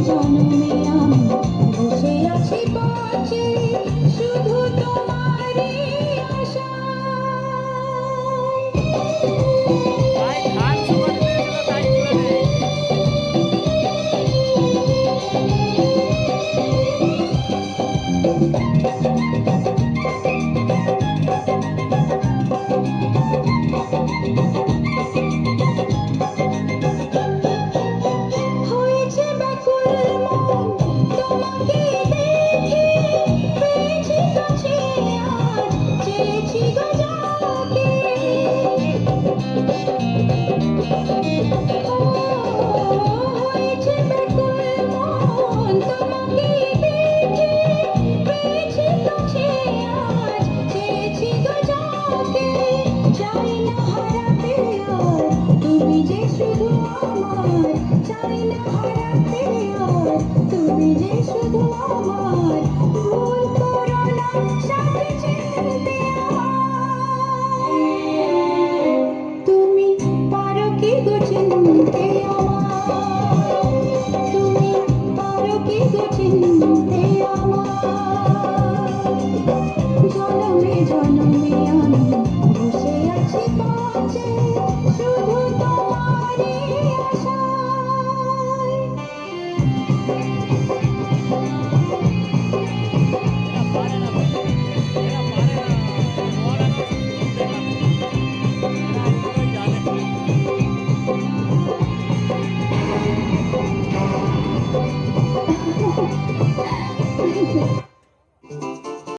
জনমে আমি বসে আছি পথে শুধু তোমারই ভাই ধান শুকাতে দিয়েছিল তাই তুলে নেই। হয়েছে ব্যাকুল মন তোমাকে দেখে পেয়েছি কাছে আজ চেয়েছি গো যাকে হয়েছে ব্যাকুল মন তোমাকে দেখে পেয়েছি কাছে আজ চেয়েছি গো যাকে চাই না হারাতে আর তুমি যে শুধু আমার চাই না হারাতে আর তুমি যে শুধু আমার